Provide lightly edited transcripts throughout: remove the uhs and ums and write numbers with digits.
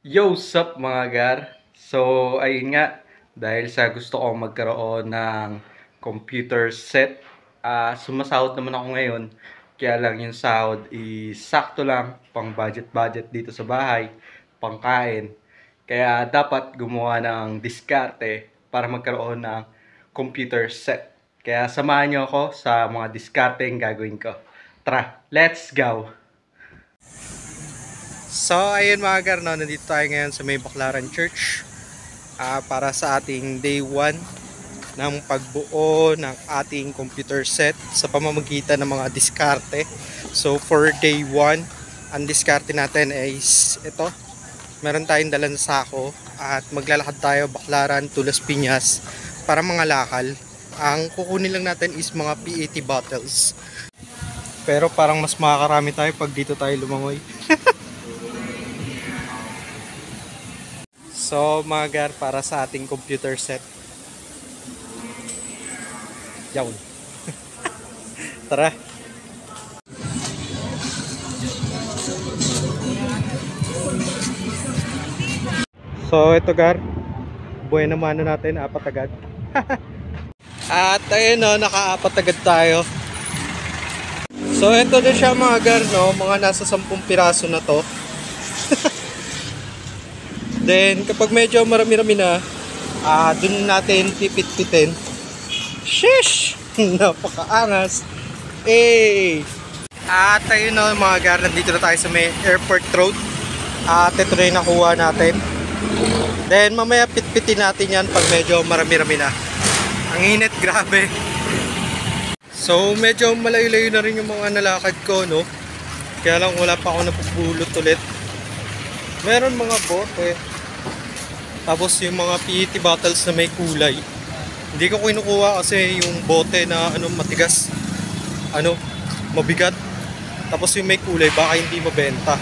Yo, sup mga gar? So, ayun nga, dahil sa gusto kong magkaroon ng computer set, sumasahod naman ako ngayon. Kaya lang yung sahod is sakto lang, pang budget-budget dito sa bahay, pangkain. Kaya dapat gumawa ng diskarte para magkaroon ng computer set. Kaya samahan niyo ako sa mga diskarte yung gagawin ko. Tara, let's go! So, ayun mga gar, no, nandito tayo ngayon sa may Baclaran Church para sa ating day 1 ng pagbuo ng ating computer set sa pamamagitan ng mga diskarte. So, for day 1, ang diskarte natin is ito. Meron tayong dalang sako at maglalakad tayo Baclaran to Las Piñas para mga lakal. Ang kukunin lang natin is mga PET bottles. Pero parang mas makakarami tayo pag dito tayo lumangoy. So, mga gar, para sa ating computer set. Yawn. Tara. So, ito gar. Buhay naman natin, apat agad. At ayun no, naka-apat agad tayo. So, ito na siya mga gar, no? Mga nasa 10 piraso na to. Then, kapag medyo marami-rami na, dun natin pipit-pitin. Sheesh! Napakaangas! Eh! At ayun na mga gar, nandito na tayo sa may airport road. At ito na yung nakuha natin. Then, mamaya pit-pitin natin yan pag medyo marami-rami na. Ang init, grabe. So, medyo malayo-layo na rin yung mga nalakad ko, no? Kaya lang wala pa ako napupulot ulit. Meron mga bote. Tapos yung mga PET bottles na may kulay. Hindi ko kinukuha kasi yung bote na matigas, mabigat. Tapos yung may kulay baka hindi mabenta.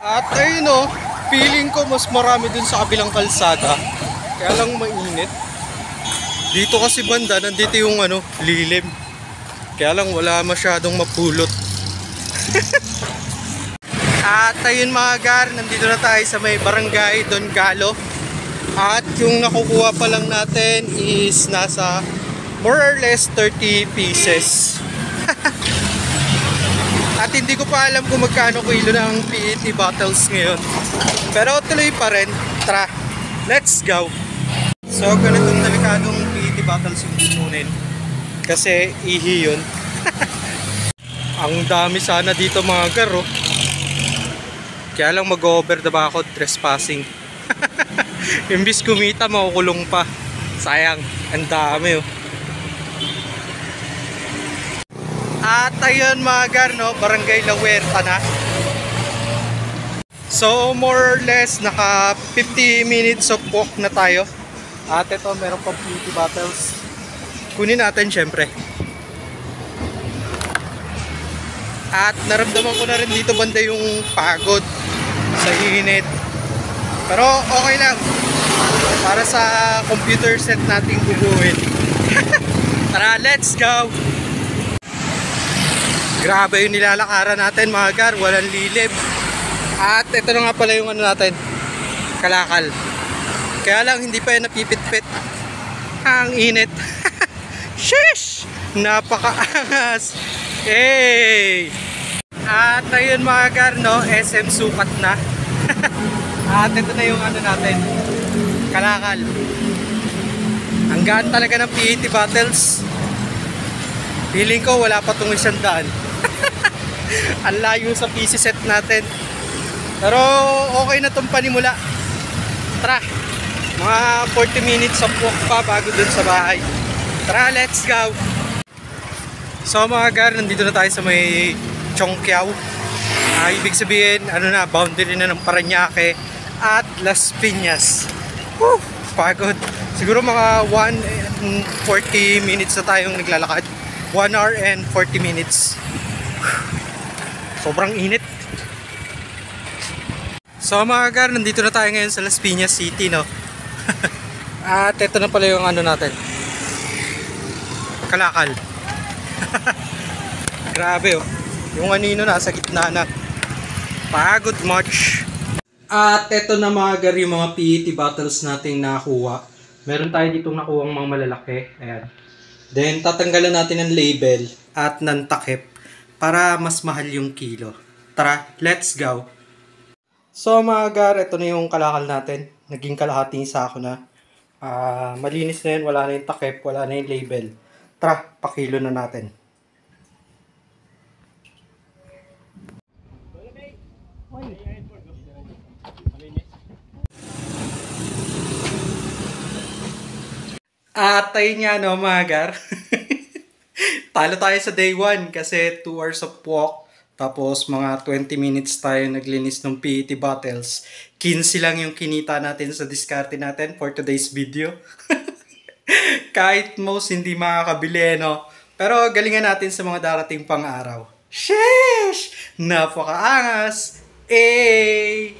At ayun feeling ko mas marami dun sa kabilang kalsada. Kaya lang mainit. Dito kasi banda, nandito yung lilim. Kaya lang wala masyadong mapulot. At ayun mga gar, nandito na tayo sa may barangay Don Galo. At yung nakukuha pa lang natin is nasa more or less 30 pieces. At hindi ko pa alam kung magkano kilo ng PET bottles ngayon. Pero tuloy pa rin. Tara, let's go! So ganitong delikadong PET bottles yung kukunin. Kasi ihi yun. Ang dami sana dito mga gar, oh. Kaya lang mag-over the bakod, trespassing. Imbis kumita, makukulong pa. Sayang, ang dami oh. At ayun mga gar, no, Barangay La Huerta na. So more or less, naka 50 minutes of walk na tayo. At ito, meron pang PET bottles. Kunin natin syempre. At naramdaman ko na rin dito banda yung pagod sa init. Pero okay lang. Para sa computer set nating bubuin. Tara, let's go! Grabe yung nilalakaran natin mga gar. Walang lilib. At ito na nga pala yung natin. Kalakal. Kaya lang hindi pa yung napipit-pit. Ang init. Sheesh! Napakaangas! Hey! At ayun mga gar, no, SM sukat na. At ito na yung natin, kalakal. Ang gaan talaga ng PET bottles. Feeling ko wala pa itong 100. Ang layo sa PC set natin. Pero okay na itong panimula. Tara, mga 40 minutes of walk pa bago dun sa bahay. Tara, let's go! So mga gar, nandito na tayo sa may Chongqiao. Ibig sabihin, boundary na ng Parañaque at Las Piñas. Woo! Pagod. Siguro mga 1:40 minutes na tayong naglalakad. 1 hour and 40 minutes. Sobrang init. So mga gar, nandito na tayo ngayon sa Las Piñas City, no? At ito na pala yung natin. Kalakal. Grabe oh. Yung nasa gitna na. Pagod much. At eto na mga gar yung mga PET bottles nating nakuha. Meron tayo ditong nakuhang mga malalaki. Ayan. Then tatanggalan natin ng label at ng takip para mas mahal yung kilo. Tara, let's go! So mga gar, ito na yung kalakal natin. Naging kalahating sako na. Malinis na yun, wala na yung takip, wala na yung label. Tara, pakilo na natin. At ayun nga no mga gar. Talo tayo sa day 1 kasi 2 hours of walk. Tapos mga 20 minutes tayo naglinis ng PET bottles. 15 lang yung kinita natin sa diskarte natin for today's video. Kahit most hindi makakabili, no? Pero galingan natin sa mga darating pang araw. Sheesh! Napakaangas! Eh!